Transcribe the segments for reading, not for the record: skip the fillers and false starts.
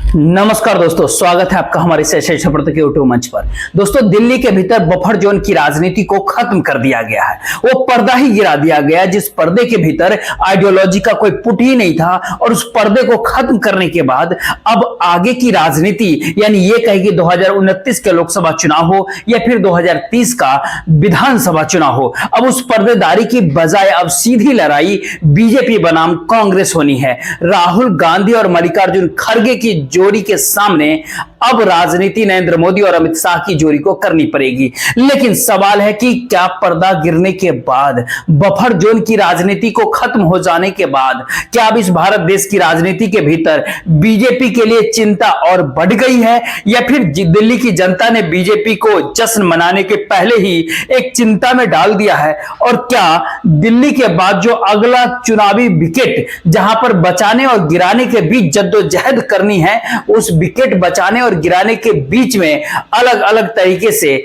नमस्कार दोस्तों, स्वागत है आपका हमारे शैक्षणिक के यूट्यूब मंच पर। दोस्तों, दिल्ली के भीतर बफर जोन की राजनीति को खत्म कर दिया गया है। वो पर्दा ही गिरा दिया गया जिस पर्दे के भीतर आइडियोलॉजी का कोई पुट ही नहीं था, और उस पर्दे को खत्म करने के बाद अब आगे की राजनीति, यानी ये कहे कि 2029 के लोकसभा चुनाव हो या फिर 2030 का विधानसभा चुनाव हो, अब उस पर्देदारी की बजाय अब सीधी लड़ाई बीजेपी बनाम कांग्रेस होनी है। राहुल गांधी और मल्लिकार्जुन खड़गे की जोड़ी के सामने अब राजनीति नरेंद्र मोदी और अमित शाह की जोड़ी को करनी पड़ेगी। लेकिन सवाल है कि क्या पर्दा गिरने के बाद, बफर जोन की राजनीति को खत्म हो जाने के बाद, क्या अब इस भारत देश की राजनीति के भीतर बीजेपी के लिए चिंता और बढ़ गई है, या फिर दिल्ली की जनता ने बीजेपी को जश्न मनाने के पहले ही एक चिंता में डाल दिया है? और क्या दिल्ली के बाद जो अगला चुनावी विकेट जहां पर बचाने और गिराने के बीच जद्दोजहद करनी है, उस विकेट बचाने और गिराने के बीच में अलग अलग तरीके से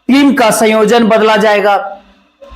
टीम का संयोजन बदला जाएगा?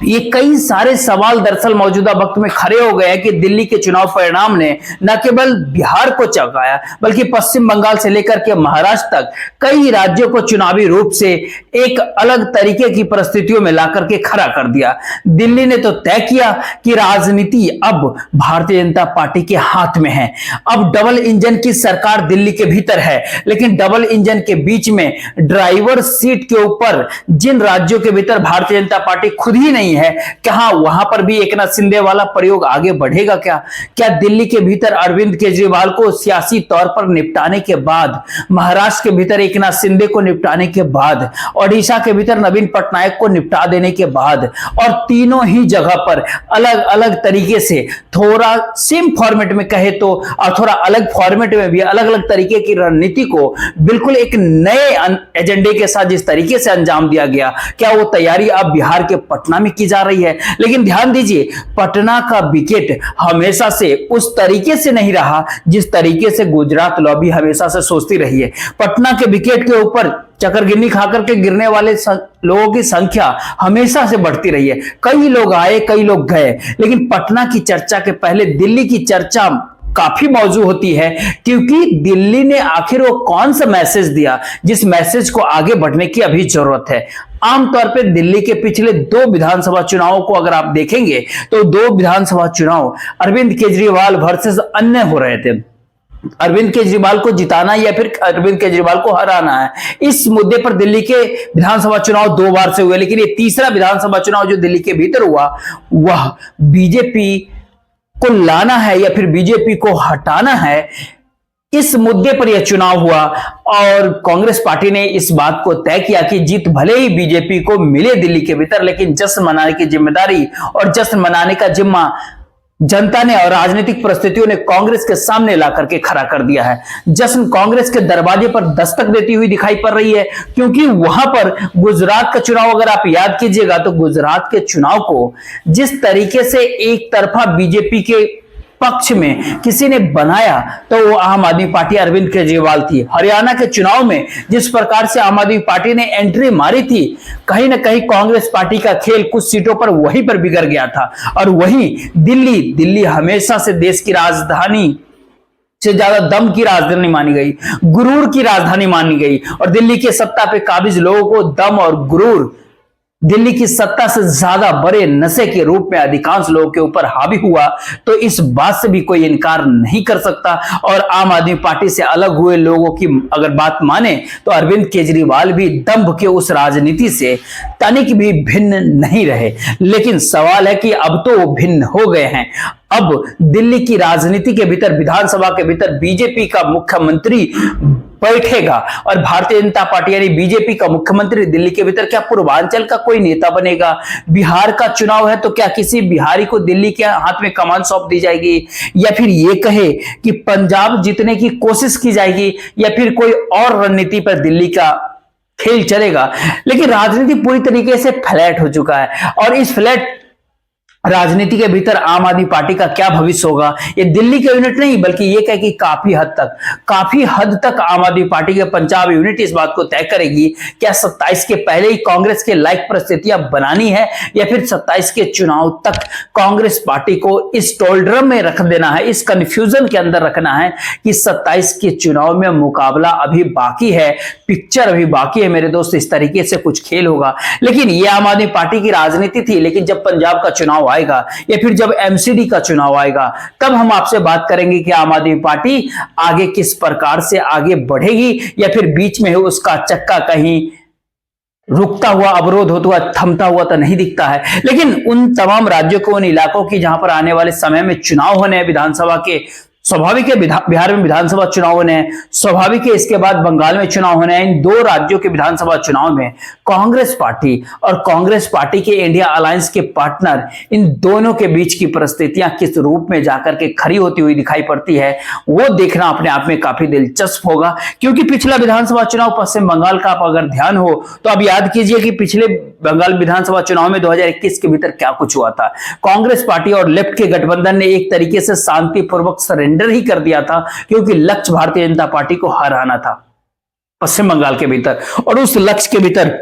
ये कई सारे सवाल दरअसल मौजूदा वक्त में खड़े हो गए हैं कि दिल्ली के चुनाव परिणाम ने न केवल बिहार को चौंकाया, बल्कि पश्चिम बंगाल से लेकर के महाराष्ट्र तक कई राज्यों को चुनावी रूप से एक अलग तरीके की परिस्थितियों में लाकर के खड़ा कर दिया। दिल्ली ने तो तय किया कि राजनीति अब भारतीय जनता पार्टी के हाथ में है। अब डबल इंजन की सरकार दिल्ली के भीतर है, लेकिन डबल इंजन के बीच में ड्राइवर सीट के ऊपर जिन राज्यों के भीतर भारतीय जनता पार्टी खुद ही नहीं है, क्या वहां पर भी एकनाथ शिंदे वाला प्रयोग आगे बढ़ेगा? क्या दिल्ली के भीतर अरविंद केजरीवाल को सियासी तौर पर निपटाने के बाद, महाराष्ट्र के भीतर एकनाथ शिंदे को निपटाने के बाद, ओडिशा के भीतर नवीन पटनायक को निपटा देने के बाद, और तीनों ही जगह पर अलग अलग तरीके से थोड़ा सेम फॉर्मेट में कहे तो, और थोड़ा अलग फॉर्मेट में भी अलग अलग तरीके की रणनीति को बिल्कुल एक नए एजेंडे के साथ जिस तरीके से अंजाम दिया गया, क्या वो तैयारी अब बिहार के पटना में की जा रही है? लेकिन ध्यान दीजिए, पटना का विकेट हमेशा से उस तरीके से नहीं रहा जिस तरीके से गुजरात लॉबी हमेशा से सोचती रही है। पटना के विकेट के ऊपर चकरगिन्नी खाकर के गिरने वाले लोगों की संख्या हमेशा से बढ़ती रही है। कई लोग आए, कई लोग गए, लेकिन पटना की चर्चा के पहले दिल्ली की चर्चा काफी मौजूद होती है, क्योंकि दिल्ली ने आखिर वो कौन सा मैसेज दिया जिस मैसेज को आगे बढ़ने की अभी जरूरत है। आमतौर पे दिल्ली के पिछले 2 विधानसभा चुनावों को अगर आप देखेंगे तो 2 विधानसभा चुनाव अरविंद केजरीवाल वर्सेस अन्य हो रहे थे। अरविंद केजरीवाल को जिताना या फिर अरविंद केजरीवाल को हराना है, इस मुद्दे पर दिल्ली के विधानसभा चुनाव 2 बार से हुए। लेकिन ये तीसरा विधानसभा चुनाव जो दिल्ली के भीतर हुआ, वह बीजेपी को लाना है या फिर बीजेपी को हटाना है, इस मुद्दे पर यह चुनाव हुआ। और कांग्रेस पार्टी ने इस बात को तय किया कि जीत भले ही बीजेपी को मिले दिल्ली के भीतर, लेकिन जश्न मनाने की जिम्मेदारी और जश्न मनाने का जिम्मा जनता ने और राजनीतिक परिस्थितियों ने कांग्रेस के सामने ला करके खड़ा कर दिया है। जश्न कांग्रेस के दरवाजे पर दस्तक देती हुई दिखाई पड़ रही है, क्योंकि वहां पर गुजरात का चुनाव अगर आप याद कीजिएगा तो गुजरात के चुनाव को जिस तरीके से एक तरफा बीजेपी के पक्ष में किसी ने बनाया तो वो आम आदमी पार्टी अरविंद केजरीवाल थी। हरियाणा के चुनाव में जिस प्रकार से आम आदमी पार्टी ने एंट्री मारी थी, कहीं ना कहीं कांग्रेस पार्टी का खेल कुछ सीटों पर वहीं पर बिगड़ गया था। और वहीं दिल्ली हमेशा से देश की राजधानी से ज्यादा दम की राजधानी मानी गई, गुरूर की राजधानी मानी गई, और दिल्ली के सत्ता पे काबिज लोगों को दम और गुरूर दिल्ली की सत्ता से ज्यादा बड़े नशे के रूप में अधिकांश लोगों के ऊपर हावी हुआ। तो इस बात से भी कोई इनकार नहीं कर सकता। और आम आदमी पार्टी से अलग हुए लोगों की अगर बात माने तो अरविंद केजरीवाल भी दंभ के उस राजनीति से तनिक भी भिन्न नहीं रहे। लेकिन सवाल है कि अब तो वो भिन्न हो गए हैं। अब दिल्ली की राजनीति के भीतर, विधानसभा के भीतर बीजेपी का मुख्यमंत्री बैठेगा, और भारतीय जनता पार्टी यानी बीजेपी का मुख्यमंत्री दिल्ली के भीतर क्या पूर्वांचल का कोई नेता बनेगा? बिहार का चुनाव है तो क्या किसी बिहारी को दिल्ली के हाथ में कमान सौंप दी जाएगी, या फिर ये कहे कि पंजाब जीतने की कोशिश की जाएगी, या फिर कोई और रणनीति पर दिल्ली का खेल चलेगा? लेकिन राजनीति पूरी तरीके से फ्लैट हो चुका है, और इस फ्लैट राजनीति के भीतर आम आदमी पार्टी का क्या भविष्य होगा, ये दिल्ली के यूनिट नहीं बल्कि ये कहे कि काफी हद तक आम आदमी पार्टी के पंजाब यूनिट इस बात को तय करेगी क्या 27 के पहले ही कांग्रेस के लायक परिस्थितियां बनानी है या फिर 27 के चुनाव तक कांग्रेस पार्टी को इस टोल्ड्रम में रख देना है, इस कंफ्यूजन के अंदर रखना है कि 27 के चुनाव में मुकाबला अभी बाकी है, पिक्चर अभी बाकी है मेरे दोस्त। इस तरीके से कुछ खेल होगा। लेकिन ये आम आदमी पार्टी की राजनीति थी, लेकिन जब पंजाब का चुनाव आएगा या फिर जब एमसीडी का चुनाव आएगा तब हम आपसे बात करेंगे कि आम आदमी पार्टी आगे किस प्रकार से आगे बढ़ेगी या फिर बीच में उसका चक्का कहीं रुकता हुआ, अवरोध होता हुआ, थमता हुआ तो नहीं दिखता है। लेकिन उन तमाम राज्यों को, उन इलाकों की जहां पर आने वाले समय में चुनाव होने हैं विधानसभा के, स्वाभाविक है बिहार में विधानसभा चुनाव होने हैं, स्वाभाविक है इसके बाद बंगाल में चुनाव होने हैं। इन दो राज्यों के विधानसभा चुनाव में कांग्रेस पार्टी और कांग्रेस पार्टी के इंडिया अलायंस के पार्टनर, इन दोनों के बीच की परिस्थितियां किस रूप में जाकर के खड़ी होती हुई दिखाई पड़ती है, वो देखना अपने आप में काफी दिलचस्प होगा। क्योंकि पिछला विधानसभा चुनाव पश्चिम बंगाल का आप अगर ध्यान हो तो आप याद कीजिए कि पिछले बंगाल विधानसभा चुनाव में 2021 के भीतर क्या कुछ हुआ था। कांग्रेस पार्टी और लेफ्ट के गठबंधन ने एक तरीके से शांतिपूर्वक सरेंडर ही कर दिया था, क्योंकि लक्ष्य भारतीय जनता पार्टी को हराना था पश्चिम बंगाल के भीतर, और उस लक्ष्य के भीतर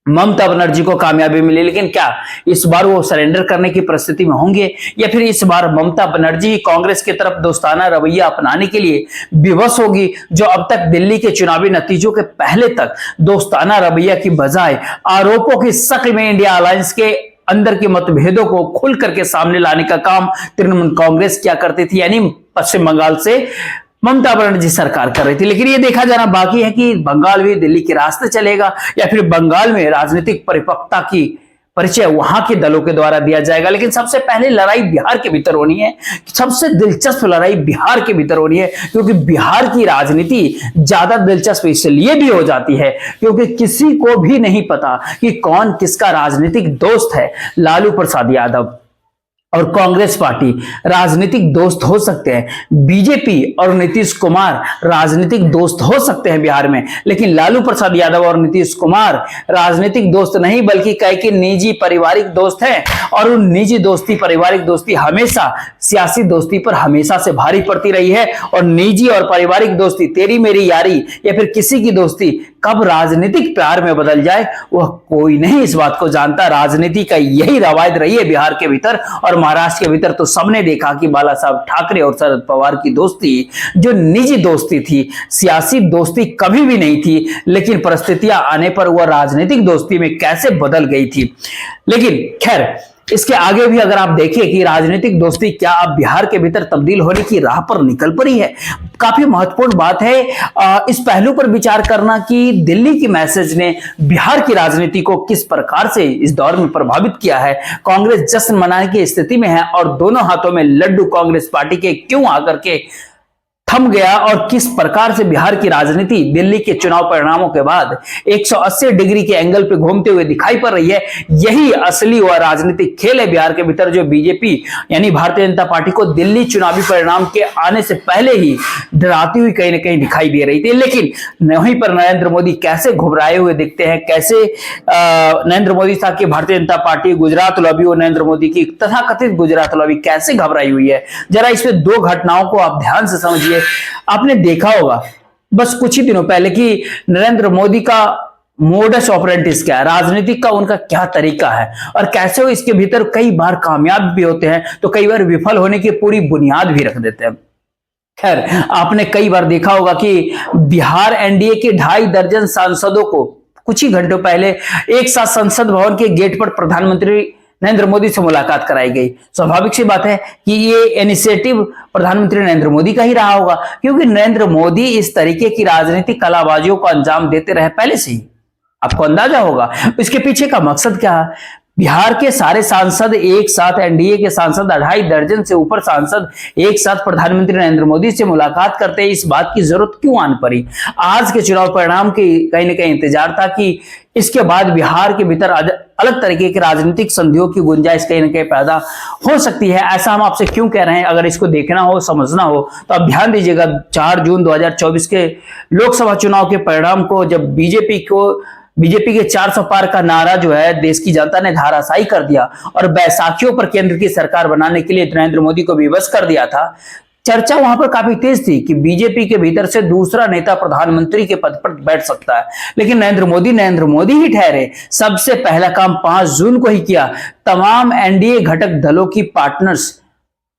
ममता बनर्जी को कामयाबी मिली। लेकिन क्या इस बार वो सरेंडर करने की परिस्थिति में होंगे या फिर इस बार ममता बनर्जी कांग्रेस की तरफ दोस्ताना रवैया अपनाने के लिए विवश होगी, जो अब तक दिल्ली के चुनावी नतीजों के पहले तक दोस्ताना रवैया की बजाय आरोपों की शक्ल में इंडिया अलायंस के अंदर के मतभेदों को खुल करके सामने लाने का काम तृणमूल कांग्रेस क्या करती थी, यानी पश्चिम बंगाल से ममता बनर्जी सरकार कर रही थी। लेकिन ये देखा जाना बाकी है कि बंगाल भी दिल्ली के रास्ते चलेगा या फिर बंगाल में राजनीतिक परिपक्वता की परिचय वहां के दलों के द्वारा दिया जाएगा। लेकिन सबसे पहले लड़ाई बिहार के भीतर होनी है, सबसे दिलचस्प लड़ाई बिहार के भीतर होनी है, क्योंकि बिहार की राजनीति ज्यादा दिलचस्प इसलिए भी हो जाती है क्योंकि किसी को भी नहीं पता कि कौन किसका राजनीतिक दोस्त है। लालू प्रसाद यादव और कांग्रेस पार्टी राजनीतिक दोस्त हो सकते हैं, बीजेपी और नीतीश कुमार राजनीतिक दोस्त हो सकते हैं बिहार में, लेकिन लालू प्रसाद यादव और नीतीश कुमार राजनीतिक दोस्त नहीं बल्कि कई के निजी पारिवारिक दोस्त हैं। और उन निजी दोस्ती, पारिवारिक दोस्ती हमेशा सियासी दोस्ती पर हमेशा से भारी पड़ती रही है। और निजी और पारिवारिक दोस्ती, तेरी मेरी यारी या फिर किसी की दोस्ती कब राजनीतिक प्यार में बदल जाए वह कोई नहीं इस बात को जानता। राजनीति का यही रवायत रही है बिहार के भीतर, और महाराष्ट्र के भीतर तो सबने देखा कि बाला साहब ठाकरे और शरद पवार की दोस्ती जो निजी दोस्ती थी, सियासी दोस्ती कभी भी नहीं थी, लेकिन परिस्थितियां आने पर वह राजनीतिक दोस्ती में कैसे बदल गई थी। लेकिन खैर इसके आगे भी अगर आप देखिए कि राजनीतिक दोस्ती क्या अब बिहार के भीतर तब्दील होने की राह पर निकल पड़ी है, काफी महत्वपूर्ण बात है इस पहलू पर विचार करना कि दिल्ली की मैसेज ने बिहार की राजनीति को किस प्रकार से इस दौर में प्रभावित किया है। कांग्रेस जश्न मनाने की स्थिति में है और दोनों हाथों में लड्डू कांग्रेस पार्टी के क्यों आकर के थम गया, और किस प्रकार से बिहार की राजनीति दिल्ली के चुनाव परिणामों के बाद 180 डिग्री के एंगल पे घूमते हुए दिखाई पड़ रही है। यही असली व राजनीतिक खेल है बिहार के भीतर, जो बीजेपी यानी भारतीय जनता पार्टी को दिल्ली चुनावी परिणाम के आने से पहले ही डराती हुई कहीं ना कहीं दिखाई दे रही थी। लेकिन वहीं पर नरेंद्र मोदी कैसे घबराए हुए दिखते हैं, कैसे नरेंद्र मोदी था कि भारतीय जनता पार्टी गुजरात लॉबी और नरेंद्र मोदी की तथाकथित गुजरात लॉबी कैसे घबराई हुई है। जरा इसमें दो घटनाओं को आप ध्यान से समझिए। आपने देखा होगा बस कुछ ही दिनों पहले कि नरेंद्र मोदी का मोडस ऑपरेंडिस क्या है, राजनीतिक का उनका क्या तरीका है, और कैसे वो इसके भीतर कई बार कामयाब भी होते हैं तो कई बार विफल होने की पूरी बुनियाद भी रख देते हैं। खैर आपने कई बार देखा होगा कि बिहार एनडीए के 2.5 दर्जन सांसदों को कुछ ही घंटों पहले एक साथ संसद भवन के गेट पर प्रधानमंत्री नरेंद्र मोदी से मुलाकात कराई गई। स्वाभाविक सी बात है कि ये इनिशिएटिव प्रधानमंत्री नरेंद्र मोदी का ही रहा होगा, क्योंकि नरेंद्र मोदी इस तरीके की राजनीतिक कलाबाजियों को अंजाम देते रहे पहले से ही। आपको अंदाजा होगा इसके पीछे का मकसद क्या है। बिहार के सारे सांसद एक साथ, एनडीए के सांसद 2.5 दर्जन से ऊपर सांसद एक साथ प्रधानमंत्री नरेंद्र मोदी से मुलाकात करते हैं, इस बात की जरूरत क्यों आन पड़ी। आज के चुनाव परिणाम की कहीं ना कहीं इंतजार था कि इसके बाद बिहार के भीतर अलग तरीके के राजनीतिक संधियों की गुंजाइश कहीं ना कहीं पैदा हो सकती है। ऐसा हम आपसे क्यों कह रहे हैं, अगर इसको देखना हो, समझना हो तो आप ध्यान दीजिएगा 4 जून 2024 के लोकसभा चुनाव के परिणाम को, जब बीजेपी को बीजेपी के 400 पार का नारा जो है देश की जनता ने धाराशायी कर दिया और बैसाखियों पर केंद्र की सरकार बनाने के लिए नरेंद्र मोदी को विवश कर दिया था। चर्चा वहां पर काफी तेज थी कि बीजेपी के भीतर से दूसरा नेता प्रधानमंत्री के पद पर बैठ सकता है, लेकिन नरेंद्र मोदी ही ठहरे। सबसे पहला काम 5 जून को ही किया। तमाम एनडीए घटक दलों की पार्टनर्स,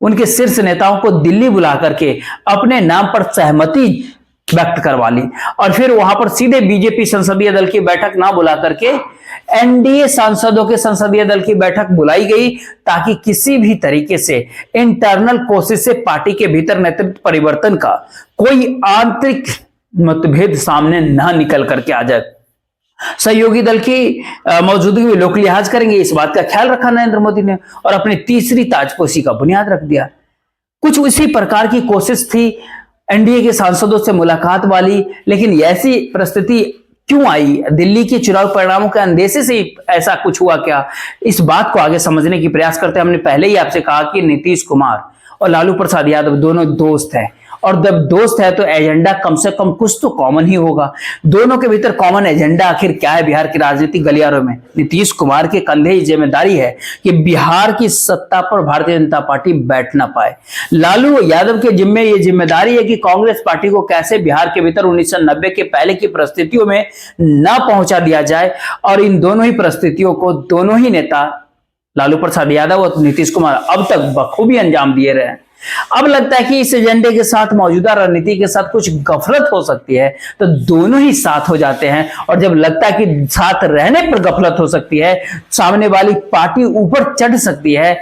उनके शीर्ष नेताओं को दिल्ली बुला करके अपने नाम पर सहमति व्यक्त करवा ली और फिर वहां पर सीधे बीजेपी संसदीय दल की बैठक ना बुला करके एनडीए सांसदों के संसदीय दल की बैठक बुलाई गई, ताकि किसी भी तरीके से इंटरनल कोशिश से पार्टी के भीतर नेतृत्व परिवर्तन का कोई आंतरिक मतभेद सामने ना निकल करके आ जाए। सहयोगी दल की मौजूदगी में लोग लिहाज करेंगे, इस बात का ख्याल रखा नरेंद्र मोदी ने और अपनी तीसरी ताजपोशी का बुनियाद रख दिया। कुछ उसी प्रकार की कोशिश थी एनडीए के सांसदों से मुलाकात वाली, लेकिन ऐसी परिस्थिति क्यों आई? दिल्ली के चुनाव परिणामों के अंदेशे से ऐसा कुछ हुआ क्या? इस बात को आगे समझने की प्रयास करते हैं। हमने पहले ही आपसे कहा कि नीतीश कुमार और लालू प्रसाद यादव दोनों दोस्त हैं, और जब दोस्त है तो एजेंडा कम से कम कुछ तो कॉमन ही होगा। दोनों के भीतर कॉमन एजेंडा आखिर क्या है? बिहार की राजनीतिक गलियारों में नीतीश कुमार के कंधे ही जिम्मेदारी है कि बिहार की सत्ता पर भारतीय जनता पार्टी बैठ ना पाए। लालू यादव के जिम्मे ये जिम्मेदारी है कि कांग्रेस पार्टी को कैसे बिहार के भीतर 1990 के पहले की परिस्थितियों में न पहुंचा दिया जाए, और इन दोनों ही परिस्थितियों को दोनों ही नेता लालू प्रसाद यादव और नीतीश कुमार अब तक बखूबी अंजाम दिए रहे हैं। अब लगता है कि इस एजेंडे के साथ मौजूदा रणनीति के साथ कुछ गफलत हो सकती है, तो दोनों ही साथ हो जाते हैं, और जब लगता है कि साथ रहने पर गफलत हो सकती है, सामने वाली पार्टी ऊपर चढ़ सकती है,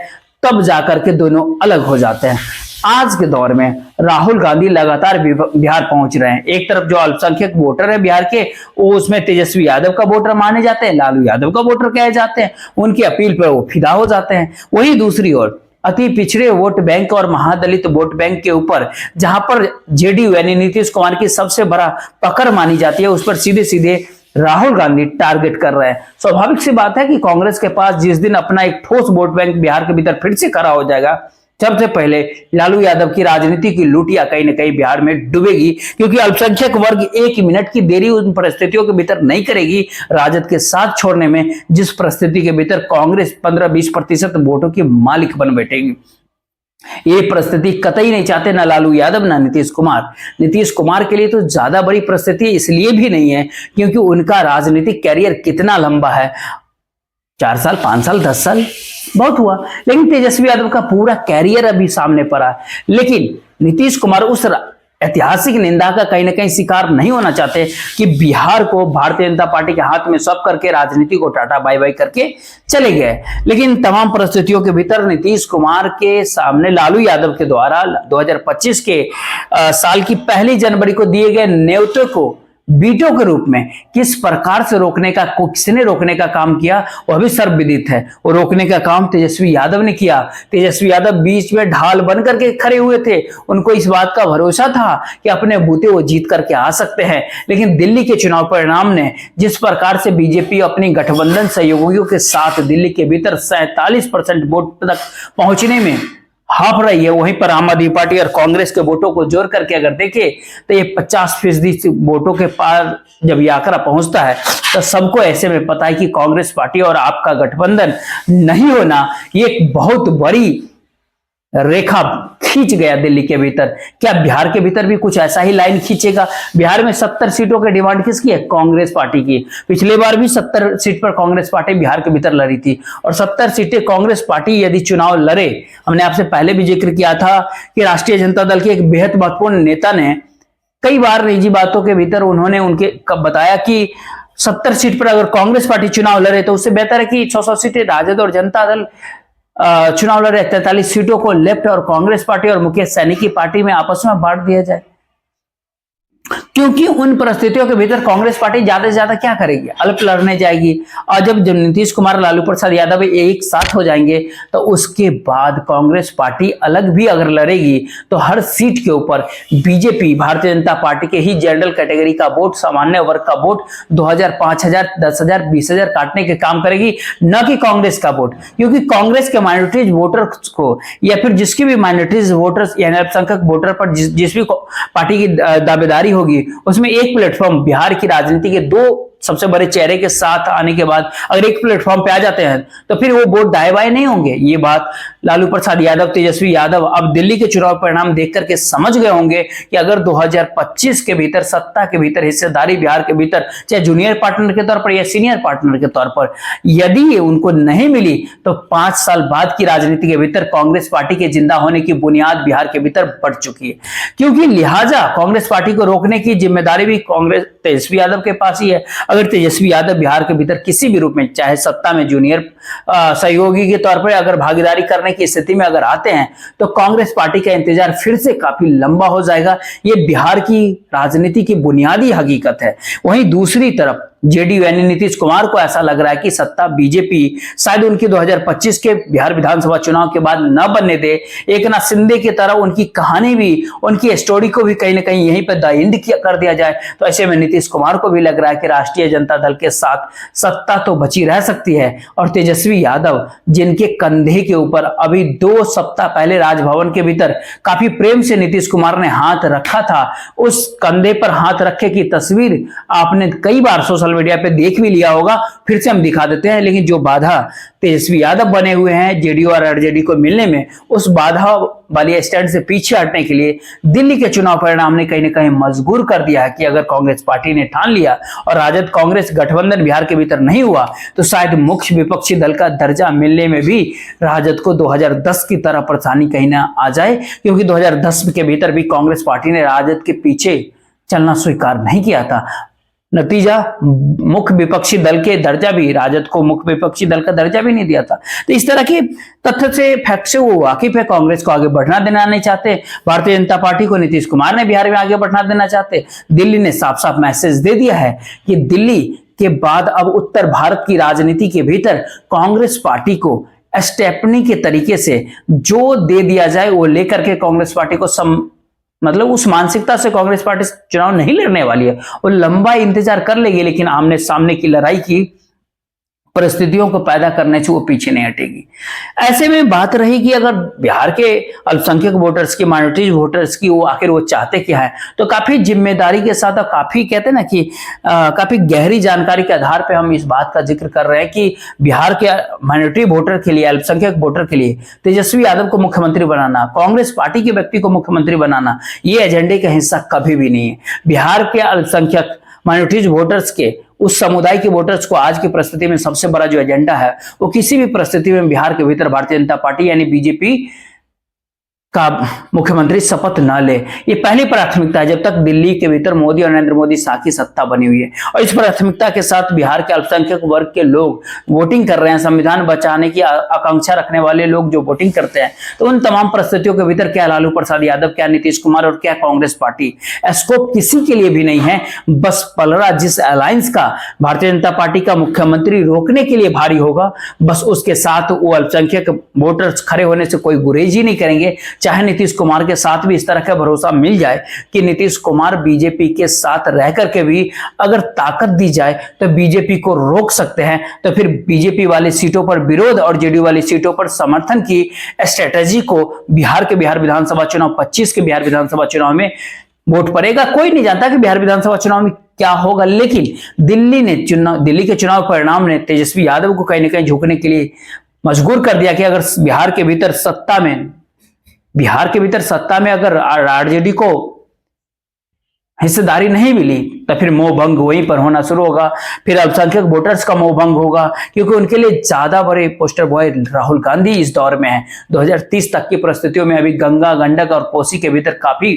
तब जाकर के दोनों अलग हो जाते हैं। आज के दौर में राहुल गांधी लगातार बिहार पहुंच रहे हैं। एक तरफ जो अल्पसंख्यक वोटर है बिहार के, वो उसमें तेजस्वी यादव का वोटर माने जाते हैं, लालू यादव का वोटर कहे जाते हैं, उनकी अपील पर वो फिदा हो जाते हैं। वहीं दूसरी ओर अति पिछड़े वोट बैंक और महादलित वोट बैंक के ऊपर, जहां पर जेडीयू यानी नीतीश कुमार की सबसे बड़ा पकड़ मानी जाती है, उस पर सीधे सीधे राहुल गांधी टारगेट कर रहे हैं। स्वाभाविक सी बात है कि कांग्रेस के पास जिस दिन अपना एक ठोस वोट बैंक बिहार के भीतर फिर से खड़ा हो जाएगा, सबसे पहले लालू यादव की राजनीति की लूटिया कहीं ना कहीं बिहार में डूबेगी, क्योंकि अल्पसंख्यक वर्ग 1 मिनट की देरी उन परिस्थितियों के भीतर नहीं करेगी राजद के साथ छोड़ने में, जिस परिस्थिति के भीतर कांग्रेस 15-20% वोटों की मालिक बन बैठेगी। ये परिस्थिति कतई नहीं चाहते ना लालू यादव ना नीतीश कुमार। नीतीश कुमार के लिए तो ज्यादा बड़ी परिस्थिति इसलिए भी नहीं है क्योंकि उनका राजनीतिक कैरियर कितना लंबा है, 4 साल, 5 साल, 10 साल बहुत हुआ, लेकिन तेजस्वी यादव का पूरा कैरियर अभी सामने पड़ा है। लेकिन नीतीश कुमार उस ऐतिहासिक निंदा का कहीं ना कहीं शिकार नहीं होना चाहते कि बिहार को भारतीय जनता पार्टी के हाथ में सौंप करके राजनीति को टाटा बाय बाय करके चले गए। लेकिन तमाम परिस्थितियों के भीतर नीतीश कुमार के सामने लालू यादव के द्वारा 2025 के साल की 1 जनवरी को दिए गए न्योते को बीटो के रूप में किस प्रकार से रोकने का, किसने रोकने का काम किया वह भी सर्वविदित है। वो रोकने का काम तेजस्वी यादव ने किया। तेजस्वी यादव बीच में ढाल बन करके खड़े हुए थे। उनको इस बात का भरोसा था कि अपने बूते वो जीत करके आ सकते हैं, लेकिन दिल्ली के चुनाव परिणाम ने जिस प्रकार से बीजेपी अपनी गठबंधन सहयोगियों के साथ दिल्ली के भीतर 47% वोट तक पहुंचने में हाफ रही है, वहीं पर आम आदमी पार्टी और कांग्रेस के वोटों को जोड़ करके अगर देखें तो ये 50% वोटों के पार जब ये आंकड़ा पहुंचता है, तो सबको ऐसे में पता है कि कांग्रेस पार्टी और आपका गठबंधन नहीं होना ये एक बहुत बड़ी रेखा खींच गया दिल्ली के भीतर। क्या बिहार के भीतर भी कुछ ऐसा ही लाइन खींचेगा? बिहार में 70 सीटों की डिमांड किसकी है? कांग्रेस पार्टी की। पिछले बार भी 70 सीट पर कांग्रेस पार्टी बिहार के भीतर लड़ी थी, और 70 सीटें कांग्रेस पार्टी यदि चुनाव लड़े, हमने आपसे पहले भी जिक्र किया था कि राष्ट्रीय जनता दल के एक बेहद महत्वपूर्ण नेता ने कई बार निजी बातों के भीतर उन्होंने उनके बताया कि 70 सीट पर अगर कांग्रेस पार्टी चुनाव लड़े तो उससे बेहतर है कि 100 सीटें राजद और जनता दल चुनाव लड़े, 43 सीटों को लेफ्ट और कांग्रेस पार्टी और मुकेश सैनी की पार्टी में आपस में बांट दिया जाए। क्योंकि उन परिस्थितियों के भीतर कांग्रेस पार्टी ज्यादा से ज्यादा क्या करेगी? अल्प लड़ने जाएगी, और जब नीतीश कुमार लालू प्रसाद यादव एक साथ हो जाएंगे तो उसके बाद कांग्रेस पार्टी अलग भी अगर लड़ेगी तो हर सीट के ऊपर बीजेपी भारतीय जनता पार्टी के ही जनरल कैटेगरी का वोट, सामान्य वर्ग का वोट 2000, 5000, 10,000, 20,000 काटने के काम करेगी, न कि कांग्रेस का वोट। क्योंकि कांग्रेस के माइनॉरिटीज वोटर्स को या फिर जिसकी भी माइनॉरिटीज वोटर्स यानी अल्पसंख्यक वोटर पर जिस भी पार्टी की दावेदारी होगी, उसमें एक प्लेटफॉर्म बिहार की राजनीति के 2 सबसे बड़े चेहरे के साथ आने के बाद अगर एक प्लेटफॉर्म पे आ जाते हैं तो फिर वो वोट दाएं बाएं नहीं होंगे। ये बात लालू प्रसाद यादव, तेजस्वी यादव अब दिल्ली के चुनाव परिणाम देख करके समझ गए होंगे कि अगर 2025 के भीतर, सत्ता के भीतर हिस्सेदारी बिहार के भीतर, चाहे जूनियर पार्टनर के तौर पर या सीनियर पार्टनर के तौर पर, यदि उनको नहीं मिली तो 5 साल बाद की राजनीति के भीतर कांग्रेस पार्टी के जिंदा होने की बुनियाद बिहार के भीतर बढ़ चुकी है। क्योंकि लिहाजा कांग्रेस पार्टी को रोकने की जिम्मेदारी भी कांग्रेस तेजस्वी यादव के पास ही है। अगर तेजस्वी यादव बिहार के भीतर किसी भी रूप में, चाहे सत्ता में जूनियर सहयोगी के तौर पर अगर भागीदारी करने की स्थिति में अगर आते हैं तो कांग्रेस पार्टी का इंतजार फिर से काफी लंबा हो जाएगा। ये बिहार की राजनीति की बुनियादी हकीकत है। वहीं दूसरी तरफ जेडीयू यानी नीतीश कुमार को ऐसा लग रहा है कि सत्ता बीजेपी शायद उनकी 2025 के बिहार विधानसभा चुनाव के बाद न बनने दे। एकनाथ शिंदे की तरह उनकी कहानी भी, उनकी स्टोरी को भी कहीं ना कहीं यहीं पर द एंड कर दिया जाए। तो ऐसे में नीतीश कुमार को भी लग रहा है कि राष्ट्रीय जनता दल के साथ सत्ता तो बची रह सकती है, और तेजस्वी यादव जिनके कंधे के ऊपर अभी 2 सप्ताह पहले राजभवन के भीतर काफी प्रेम से नीतीश कुमार ने हाथ रखा था, उस कंधे पर हाथ रखे की तस्वीर आपने कई बार सोशल मीडिया पे देख भी लिया होगा। फिर से हम दिखा देते हैं। लेकिन जो बाधा तेजस्वी यादव बने हुए हैं जेडीयू और आरजेडी को मिलने में, उस बाधा वाली स्टैंड से पीछे हटने के लिए दिल्ली के चुनाव परिणाम ने कहीं ना कहीं मजबूर कर दिया है कि अगर कांग्रेस पार्टी ने ठान लिया और राजद कांग्रेस गठबंधन बिहार के भीतर नहीं हुआ तो शायद मुख्य विपक्षी दल का दर्जा मिलने में भी राजद को 2010 की तरह परेशानी कहीं ना आ जाए। क्योंकि 2010 के भीतर भी कांग्रेस पार्टी ने राजद के पीछे चलना स्वीकार नहीं किया था। नतीजा मुख्य विपक्षी दल के दर्जा भी, राजद को मुख्य विपक्षी दल का दर्जा भी नहीं दिया था। तो इस तरह के तथ्य से, फैक्ट से वो वाकिफ है। कांग्रेस को आगे बढ़ना देना नहीं चाहते। भारतीय जनता पार्टी को नीतीश कुमार ने बिहार में आगे बढ़ना देना चाहते। दिल्ली ने साफ साफ मैसेज दे दिया है कि दिल्ली के बाद अब उत्तर भारत की राजनीति के भीतर कांग्रेस पार्टी को स्टेपनी के तरीके से जो दे दिया जाए वो लेकर के कांग्रेस पार्टी को मतलब उस मानसिकता से कांग्रेस पार्टी चुनाव नहीं लड़ने वाली है। वो लंबा इंतजार कर लेगी, लेकिन आमने सामने की लड़ाई की परिस्थितियों को पैदा करने से वो पीछे नहीं हटेगी। ऐसे में बात रही कि अगर बिहार के अल्पसंख्यक वोटर्स की, माइनॉरिटी वोटर्स की, वो आखिर वो चाहते क्या है, तो काफी जिम्मेदारी के साथ और काफी कहते हैं ना कि काफी गहरी जानकारी के आधार पे हम इस बात का जिक्र कर रहे हैं कि बिहार के माइनॉरिटी वोटर के लिए, अल्पसंख्यक वोटर के लिए तेजस्वी यादव को मुख्यमंत्री बनाना, कांग्रेस पार्टी के व्यक्ति को मुख्यमंत्री बनाना, ये एजेंडे का हिस्सा कभी भी नहीं है। बिहार के अल्पसंख्यक माइनॉरिटीज वोटर्स के, उस समुदाय के वोटर्स को आज की परिस्थिति में सबसे बड़ा जो एजेंडा है वो किसी भी परिस्थिति में बिहार के भीतर भारतीय जनता पार्टी यानी बीजेपी का मुख्यमंत्री शपथ न ले, ये पहली प्राथमिकता है जब तक दिल्ली के भीतर मोदी और नरेंद्र मोदी शाह की सत्ता बनी हुई है। और इस प्राथमिकता के साथ बिहार के अल्पसंख्यक वर्ग के लोग वोटिंग कर रहे हैं, संविधान बचाने की आकांक्षा रखने वाले लोग जो वोटिंग करते हैं, तो उन तमाम परिस्थितियों के भीतर क्या लालू प्रसाद यादव, क्या नीतीश कुमार और क्या कांग्रेस पार्टी, स्कोप किसी के लिए भी नहीं है। बस पलड़ा जिस अलायंस का भारतीय जनता पार्टी का मुख्यमंत्री रोकने के लिए भारी होगा, बस उसके साथ वो अल्पसंख्यक वोटर्स खड़े होने से कोई गुरेज ही नहीं करेंगे। चाहे नीतीश कुमार के साथ भी इस तरह का भरोसा मिल जाए कि नीतीश कुमार बीजेपी के साथ रह करके भी अगर ताकत दी जाए तो बीजेपी को रोक सकते हैं, तो फिर बीजेपी वाली सीटों पर विरोध और जेडीयू वाली सीटों पर समर्थन की स्ट्रेटेजी को बिहार विधानसभा चुनाव 25 के बिहार विधानसभा चुनाव में वोट पड़ेगा। कोई नहीं जानता कि बिहार विधानसभा चुनाव में क्या होगा, लेकिन दिल्ली के चुनाव परिणाम ने तेजस्वी यादव को कहीं ना कहीं झुकने के लिए मजबूर कर दिया कि अगर बिहार के भीतर सत्ता में अगर आरजेडी को हिस्सेदारी नहीं मिली तो फिर मोह भंग वहीं पर होना शुरू होगा। फिर अल्पसंख्यक वोटर्स का मोह भंग होगा, क्योंकि उनके लिए ज्यादा बड़े पोस्टर बॉय राहुल गांधी इस दौर में है। 2030 तक की परिस्थितियों में अभी गंगा, गंडक और कोसी के भीतर काफी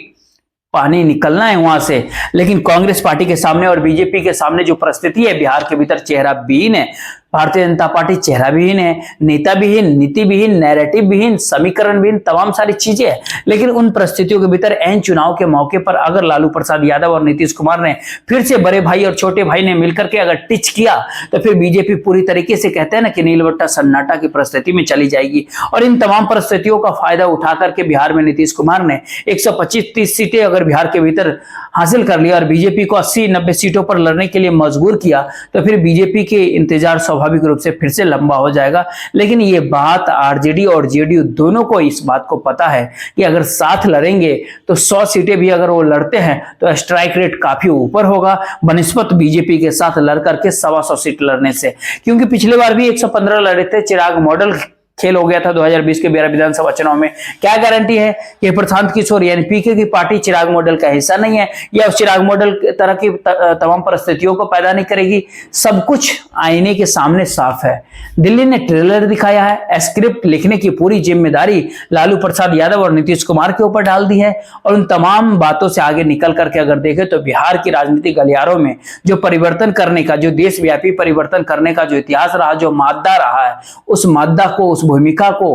पानी निकलना है वहां से, लेकिन कांग्रेस पार्टी के सामने और बीजेपी के सामने जो परिस्थिति है, बिहार के भीतर चेहरा विहीन है। भारतीय जनता पार्टी चेहरा विहीन है, नेता विहीन, नीति विहीन, नैरेटिव विहीन, समीकरण विहीन, तमाम सारी चीजें हैं। लेकिन उन परिस्थितियों के भीतर एन चुनाव के मौके पर अगर लालू प्रसाद यादव और नीतीश कुमार ने फिर से बड़े भाई और छोटे भाई ने मिलकर के अगर टिच किया तो फिर बीजेपी पूरी तरीके से कहते हैं ना कि नीलबट्टा सन्नाटा की परिस्थिति में चली जाएगी। और इन तमाम परिस्थितियों का फायदा उठा करके बिहार में नीतीश कुमार ने 125-30 सीटें अगर बिहार के भीतर हासिल कर लिया और बीजेपी को 80-90 सीटों पर लड़ने के लिए मजबूर किया, तो फिर बीजेपी के इंतजार स्वाभाविक रूप से फिर से लंबा हो जाएगा। लेकिन ये बात आरजेडी और जेडीयू दोनों को इस बात को पता है कि अगर साथ लड़ेंगे तो 100 सीटें भी अगर वो लड़ते हैं तो स्ट्राइक रेट काफी ऊपर होगा बनिस्बत बीजेपी के साथ लड़ करके 125 सीट लड़ने से। क्योंकि पिछले बार भी 115 लड़े थे, चिराग मॉडल खेल हो गया था 2020 के 12 विधानसभा चुनाव में। क्या गारंटी है कि प्रशांत किशोर यानी पीके की पार्टी चिराग मॉडल का हिस्सा नहीं है या उस चिराग मॉडल तरह की तमाम परिस्थितियों को पैदा नहीं करेगी। सब कुछ आईने के सामने साफ है। दिल्ली ने ट्रेलर दिखाया है, स्क्रिप्ट लिखने की पूरी जिम्मेदारी लालू प्रसाद यादव और नीतीश कुमार के ऊपर डाल दी है। और उन तमाम बातों से आगे निकल करके अगर देखें तो बिहार की राजनीतिक गलियारों में जो परिवर्तन करने का, जो देशव्यापी परिवर्तन करने का जो इतिहास रहा, जो मादा रहा है, उस मादा को, उस भूमिका को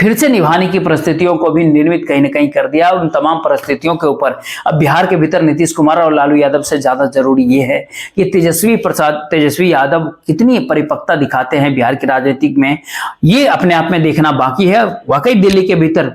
फिर से निभाने की परिस्थितियों को भी निर्मित कहीं ना कहीं कर दिया। उन तमाम परिस्थितियों के ऊपर अब बिहार के भीतर नीतीश कुमार और लालू यादव से ज्यादा जरूरी ये है कि तेजस्वी यादव कितनी परिपक्वता दिखाते हैं बिहार की राजनीति में, ये अपने आप में देखना बाकी है। वाकई दिल्ली के भीतर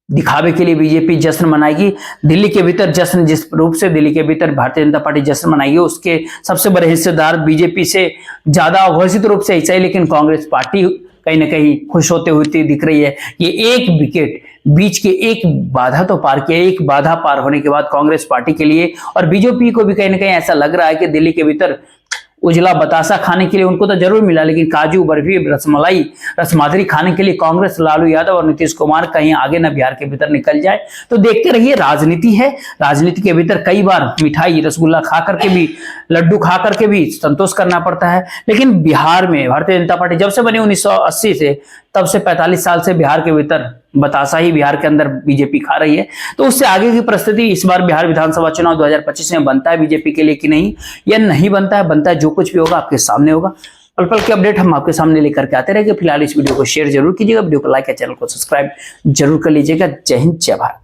दिखावे के लिए बीजेपी जश्न मनाएगी। दिल्ली के भीतर जश्न जिस रूप से दिल्ली के भीतर भारतीय जनता पार्टी जश्न मनाएगी, उसके सबसे बड़े हिस्सेदार बीजेपी से ज्यादा घोषित रूप से ऐसा ही, लेकिन कांग्रेस पार्टी कहीं ना कहीं खुश होते हुए दिख रही है। ये एक विकेट बीच के एक बाधा तो पार किया, एक बाधा पार होने के बाद कांग्रेस पार्टी के लिए और बीजेपी को भी कहीं ना कहीं ऐसा लग रहा है कि दिल्ली के भीतर उजला बतासा खाने के लिए उनको तो जरूर मिला, लेकिन काजू बर्फी रसमलाई रसमादरी खाने के लिए कांग्रेस, लालू यादव और नीतीश कुमार कहीं आगे न बिहार के भीतर निकल जाए। तो देखते रहिए, राजनीति है, राजनीति के भीतर कई बार मिठाई रसगुल्ला खा करके भी, लड्डू खा करके भी संतोष करना पड़ता है। लेकिन बिहार में भारतीय जनता पार्टी जब से बनी 1980 से, तब से 45 साल से बिहार के भीतर बतासा ही बिहार के अंदर बीजेपी खा रही है। तो उससे आगे की परिस्थिति इस बार बिहार विधानसभा चुनाव 2025 में बनता है बीजेपी के लिए कि नहीं, या नहीं बनता है, बनता है, जो कुछ भी होगा आपके सामने होगा। पल पल के अपडेट हम आपके सामने लेकर के आते रहेंगे। फिलहाल इस वीडियो को शेयर जरूर कीजिएगा, वीडियो को लाइक या चैनल को सब्सक्राइब जरूर कर लीजिएगा। जय हिंद, जय भारत।